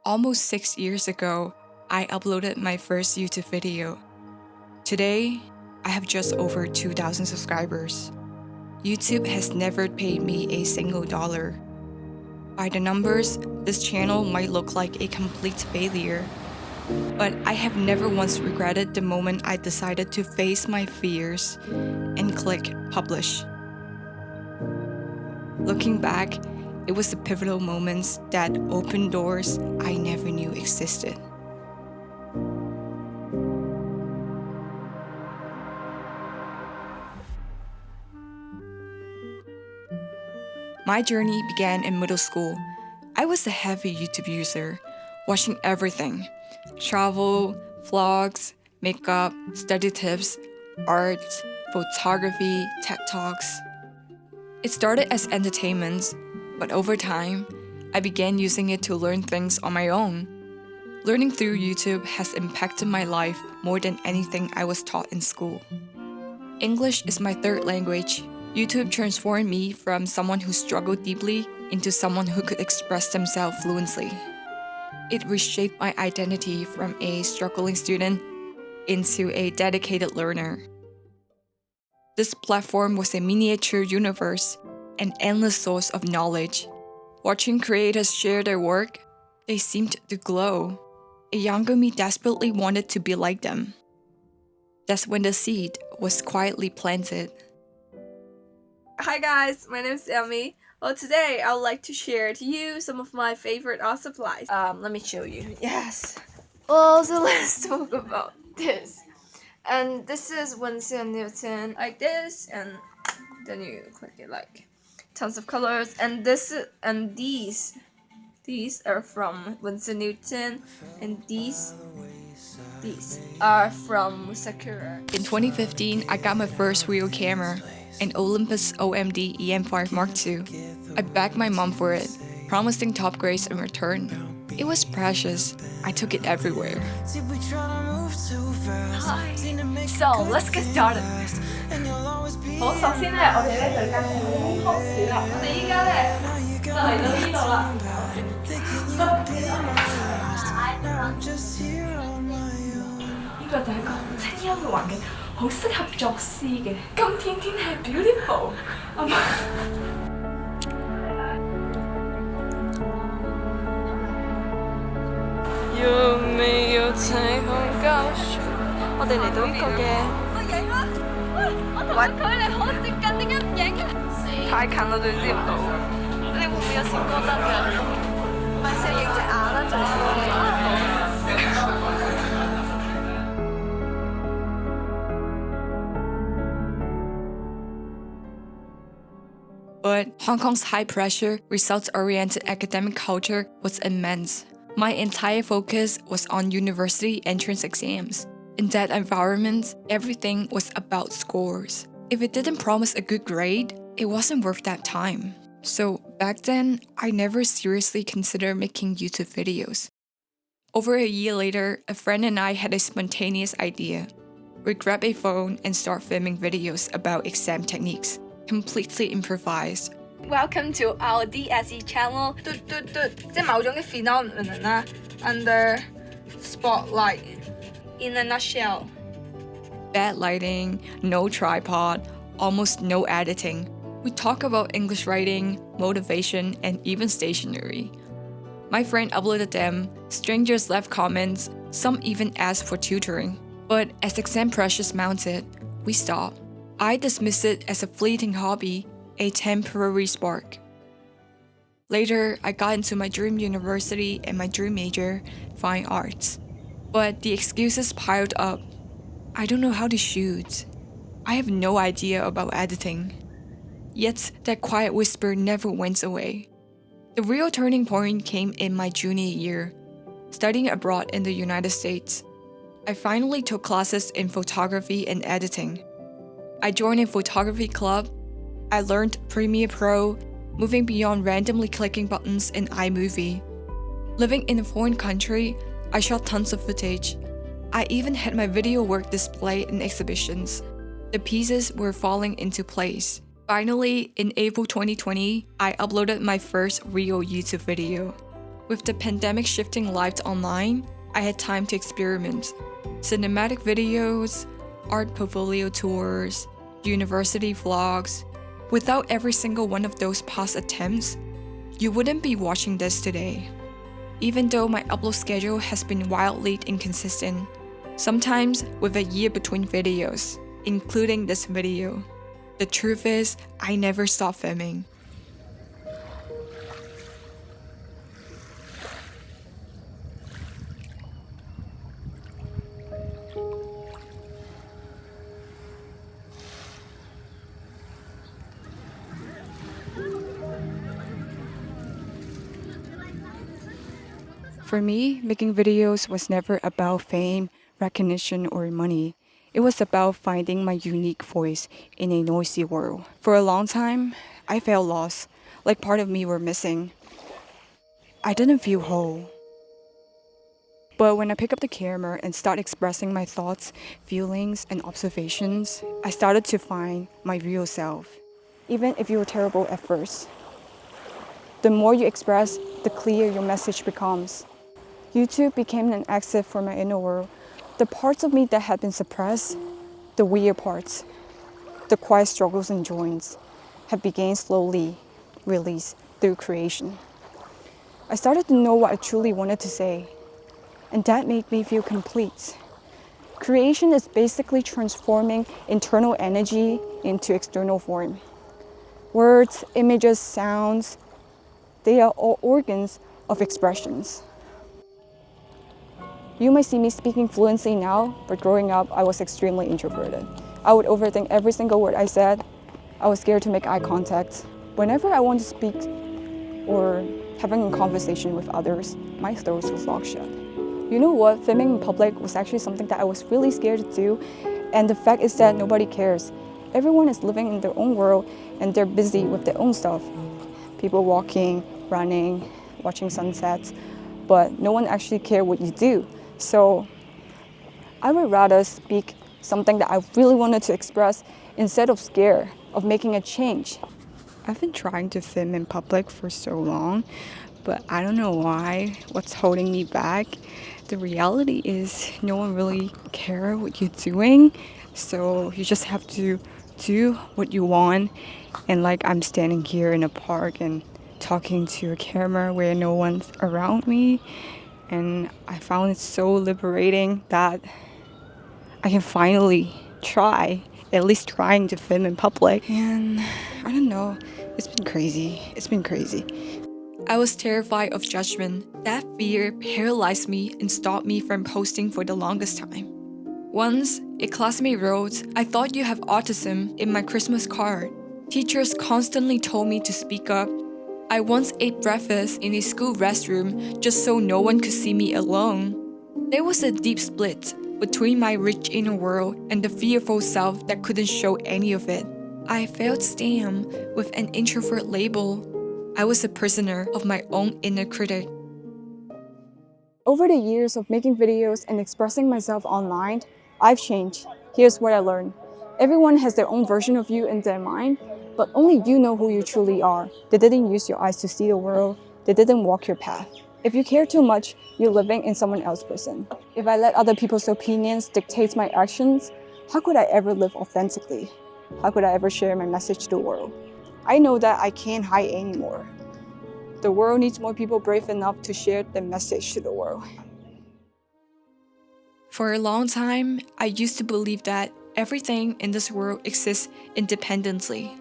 Almost 6 years ago, I uploaded my first YouTube video. Today, I have just over 2,000 subscribers. YouTube has never paid me a single dollar. By the numbers, this channel might look like a complete failure. But I have never once regretted the moment I decided to face my fears and click publish. Looking back, it was the pivotal moments that opened doors I never knew existed. My journey began in middle school. I was a heavy YouTube user, watching everything: travel, vlogs, makeup, study tips, art, photography, TED Talks. It started as entertainment, but over time, I began using it to learn things on my own. Learning through YouTube has impacted my life more than anything I was taught in school. English is my third language. YouTube transformed me from someone who struggled deeply into someone who could express themselves fluently. It reshaped my identity from a struggling student into a dedicated learner. This platform was a miniature universe, an endless source of knowledge. Watching creators share their work, they seemed to glow. A younger me desperately wanted to be like them. That's when the seed was quietly planted. Hi guys, my name is Elmi. Well, today I would like to share to you some of my favorite art supplies. Let me show you. Yes. Well, so let's talk about this. And this is Winsor & Newton, like this, and then you click it like tons of colors. And these are from Winsor & Newton, and these are from Sakura. In 2015, I got my first real camera, an Olympus OMD EM5 Mark II. I begged my mom for it, promising top grades in return. It was precious. I took it everywhere. Hi. So let's get started. 好，首先咧，我哋咧就間好好少啦。我哋依家咧就嚟到呢度啦。呢個就係一個好清幽嘅環境，好適合作詩嘅。今天天氣 beautiful，有沒有彩虹高樹？我哋嚟到呢個嘅。我影啦！喂，我同佢距離好接近，點解唔影啊？太近啦，對接唔到。你會唔會有閃光燈㗎？唔係，成日影隻眼啦，就係。But Hong Kong's high-pressure, results-oriented academic culture was immense. My entire focus was on university entrance exams. In that environment, everything was about scores. If it didn't promise a good grade, it wasn't worth that time. So back then, I never seriously considered making YouTube videos. Over a year later, a friend and I had a spontaneous idea. We grabbed a phone and start filming videos about exam techniques, completely improvised. Welcome to our DSE channel. 即係某種嘅 phenomenon 啦 ，under spotlight. In a nutshell. Bad lighting, no tripod, almost no editing. We talk about English writing, motivation, and even stationery. My friend uploaded them, strangers left comments, some even asked for tutoring. But as exam pressures mounted, we stopped. I dismissed it as a fleeting hobby, a temporary spark. Later, I got into my dream university and my dream major, fine arts. But the excuses piled up. I don't know how to shoot. I have no idea about editing. Yet that quiet whisper never went away. The real turning point came in my junior year, studying abroad in the United States. I finally took classes in photography and editing. I joined a photography club. I learned Premiere Pro, moving beyond randomly clicking buttons in iMovie. Living in a foreign country, I shot tons of footage. I even had my video work displayed in exhibitions. The pieces were falling into place. Finally, in April 2020, I uploaded my first real YouTube video. With the pandemic shifting life to online, I had time to experiment. Cinematic videos, art portfolio tours, university vlogs. Without every single one of those past attempts, you wouldn't be watching this today. Even though my upload schedule has been wildly inconsistent, sometimes with a year between videos, including this video. The truth is, I never stop filming. For me, making videos was never about fame, recognition, or money. It was about finding my unique voice in a noisy world. For a long time, I felt lost, like part of me were missing. I didn't feel whole. But when I pick up the camera and start expressing my thoughts, feelings, and observations, I started to find my real self, even if you were terrible at first. The more you express, the clearer your message becomes. YouTube became an exit for my inner world. The parts of me that had been suppressed, the weird parts, the quiet struggles and joins, have begun slowly released through creation. I started to know what I truly wanted to say, and that made me feel complete. Creation is basically transforming internal energy into external form. Words, images, sounds, they are all organs of expressions. You might see me speaking fluently now, but growing up, I was extremely introverted. I would overthink every single word I said. I was scared to make eye contact. Whenever I wanted to speak or having a conversation with others, my throat was locked shut. You know what? Filming in public was actually something that I was really scared to do, and the fact is that nobody cares. Everyone is living in their own world, and they're busy with their own stuff. People walking, running, watching sunsets, but no one actually cares what you do. So I would rather speak something that I really wanted to express instead of scared of making a change. I've been trying to film in public for so long, but I don't know what's holding me back. The reality is no one really cares what you're doing, so you just have to do what you want. And like I'm standing here in a park and talking to a camera where no one's around me, and I found it so liberating that I can finally try, at least trying to film in public. And I don't know, it's been crazy. I was terrified of judgment. That fear paralyzed me and stopped me from posting for the longest time. Once, a classmate wrote, "I thought you have autism" in my Christmas card. Teachers constantly told me to speak up. I once ate breakfast in a school restroom just so no one could see me alone. There was a deep split between my rich inner world and the fearful self that couldn't show any of it. I felt stamped with an introvert label. I was a prisoner of my own inner critic. Over the years of making videos and expressing myself online, I've changed. Here's what I learned. Everyone has their own version of you in their mind, but only you know who you truly are. They didn't use your eyes to see the world. They didn't walk your path. If you care too much, you're living in someone else's prison. If I let other people's opinions dictate my actions, how could I ever live authentically? How could I ever share my message to the world? I know that I can't hide anymore. The world needs more people brave enough to share their message to the world. For a long time, I used to believe that everything in this world exists independently.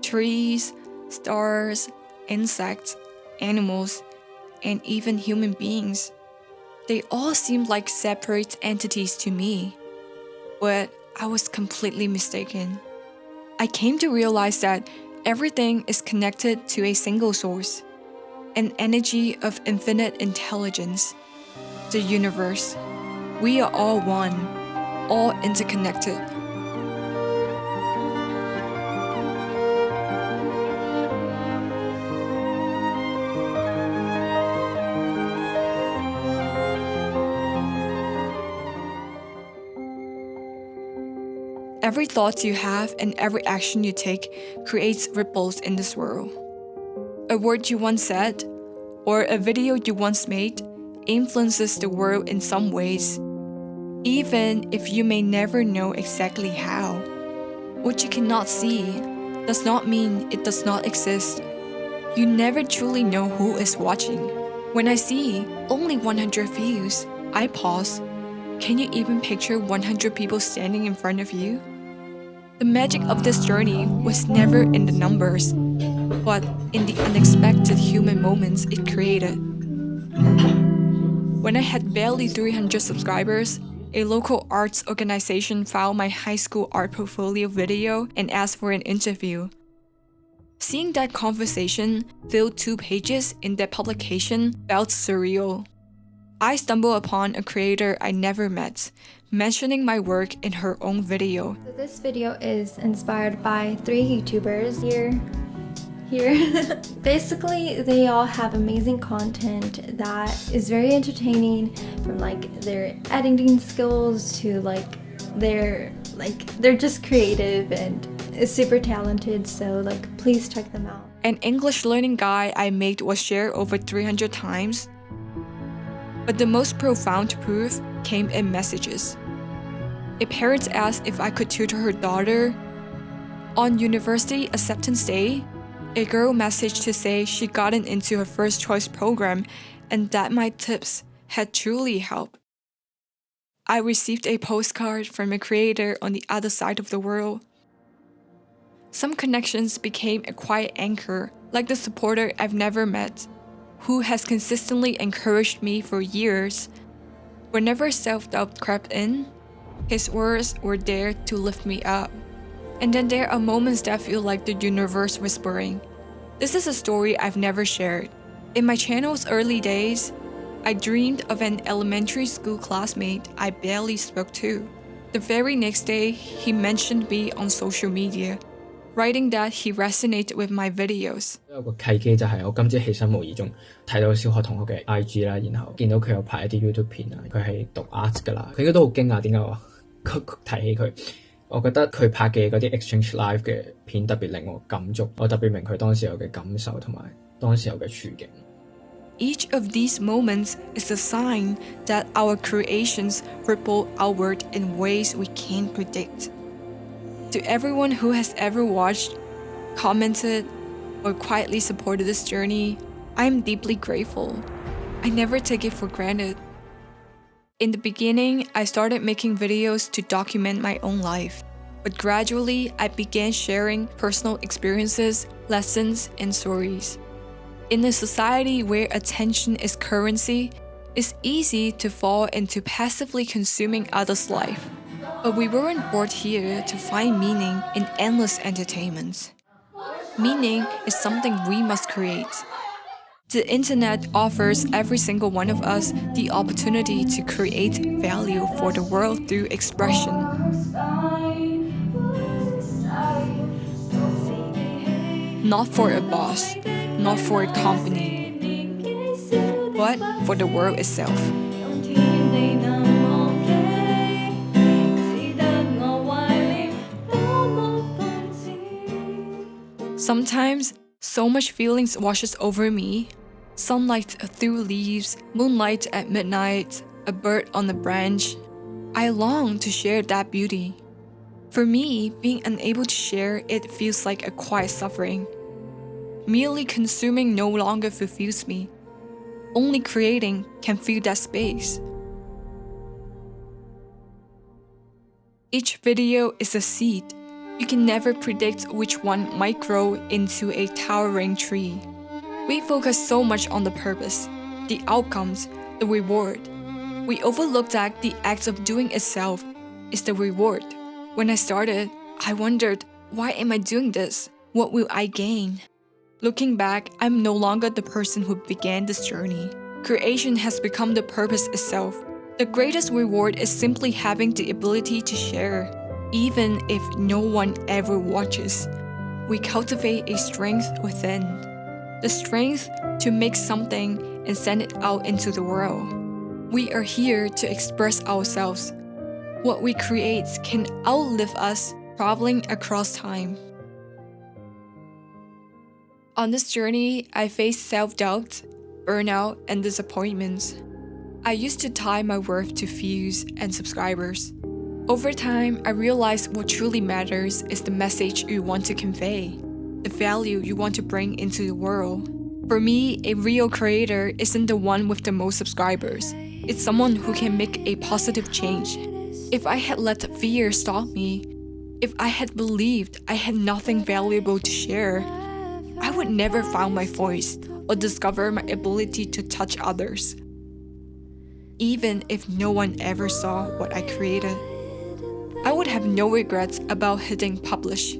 Trees, stars, insects, animals, and even human beings. They all seemed like separate entities to me, but I was completely mistaken. I came to realize that everything is connected to a single source, an energy of infinite intelligence, the universe. We are all one, all interconnected. Every thought you have and every action you take creates ripples in this world. A word you once said, or a video you once made influences the world in some ways, even if you may never know exactly how. What you cannot see does not mean it does not exist. You never truly know who is watching. When I see only 100 views, I pause. Can you even picture 100 people standing in front of you? The magic of this journey was never in the numbers, but in the unexpected human moments it created. When I had barely 300 subscribers, a local arts organization found my high school art portfolio video and asked for an interview. Seeing that conversation fill 2 pages in that publication felt surreal. I stumbled upon a creator I never met, mentioning my work in her own video. So this video is inspired by 3 YouTubers here. Basically, they all have amazing content that is very entertaining, from like their editing skills to they're just creative and super talented, so please check them out. An English learning guide I made was shared over 300 times. But the most profound proof came in messages. A parent asked if I could tutor her daughter. On university acceptance day, a girl messaged to say she gotten into her first choice program and that my tips had truly helped. I received a postcard from a creator on the other side of the world. Some connections became a quiet anchor, like the supporter I've never met, who has consistently encouraged me for years. Whenever self-doubt crept in, his words were there to lift me up. And then there are moments that feel like the universe whispering. This is a story I've never shared. In my channel's early days, I dreamed of an elementary school classmate I barely spoke to. The very next day, he mentioned me on social media, writing that he resonated with my videos. 有個契機就係我今朝起身無意中睇到小學同學嘅 IG 啦，然後見到佢有拍一啲 YouTube 片啊，佢係讀 art 㗎啦，佢應該都好驚訝點解我提起佢。我覺得佢拍嘅嗰啲 exchange live 嘅片特別令我感觸，我特別明佢當時有嘅感受同埋當時有嘅處境。Each of these moments is a sign that our creations ripple outward in ways we can't predict. To everyone who has ever watched, commented, or quietly supported this journey, I am deeply grateful. I never take it for granted. In the beginning, I started making videos to document my own life, but gradually I began sharing personal experiences, lessons, and stories. In a society where attention is currency, it's easy to fall into passively consuming others' life. But we weren't born here to find meaning in endless entertainment. Meaning is something we must create. The internet offers every single one of us the opportunity to create value for the world through expression. Not for a boss, not for a company, but for the world itself. Sometimes, so much feelings washes over me. Sunlight through leaves, moonlight at midnight, a bird on a branch. I long to share that beauty. For me, being unable to share it feels like a quiet suffering. Merely consuming no longer fulfills me. Only creating can fill that space. Each video is a seed. You can never predict which one might grow into a towering tree. We focus so much on the purpose, the outcomes, the reward. We overlook that the act of doing itself is the reward. When I started, I wondered, why am I doing this? What will I gain? Looking back, I'm no longer the person who began this journey. Creation has become the purpose itself. The greatest reward is simply having the ability to share. Even if no one ever watches, we cultivate a strength within. The strength to make something and send it out into the world. We are here to express ourselves. What we create can outlive us, traveling across time. On this journey, I faced self-doubt. burnout, and disappointments. I used to tie my worth to views and subscribers. Over time, I realized what truly matters is the message you want to convey, the value you want to bring into the world. For me, a real creator isn't the one with the most subscribers. It's someone who can make a positive change. If I had let fear stop me, if I had believed I had nothing valuable to share, I would never find my voice or discover my ability to touch others. Even if no one ever saw what I created, I would have no regrets about hitting publish.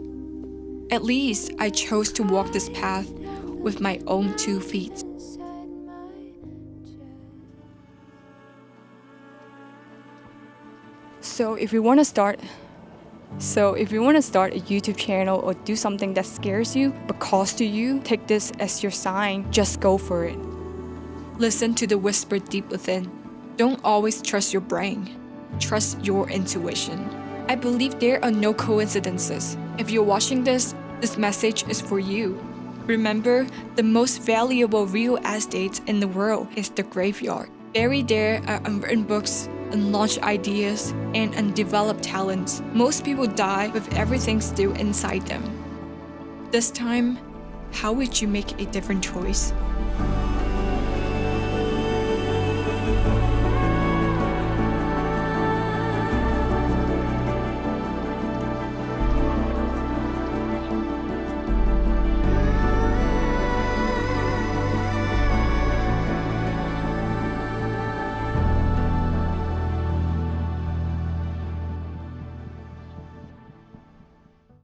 At least I chose to walk this path with my own 2 feet. So if you want to start a YouTube channel or do something that scares you but calls to you, take this as your sign, just go for it. Listen to the whisper deep within. Don't always trust your brain. Trust your intuition. I believe there are no coincidences. If you're watching this message is for you. Remember, the most valuable real estate in the world is the graveyard. Buried there are unwritten books, unlaunched ideas, and undeveloped talents. Most people die with everything still inside them. This time, how would you make a different choice?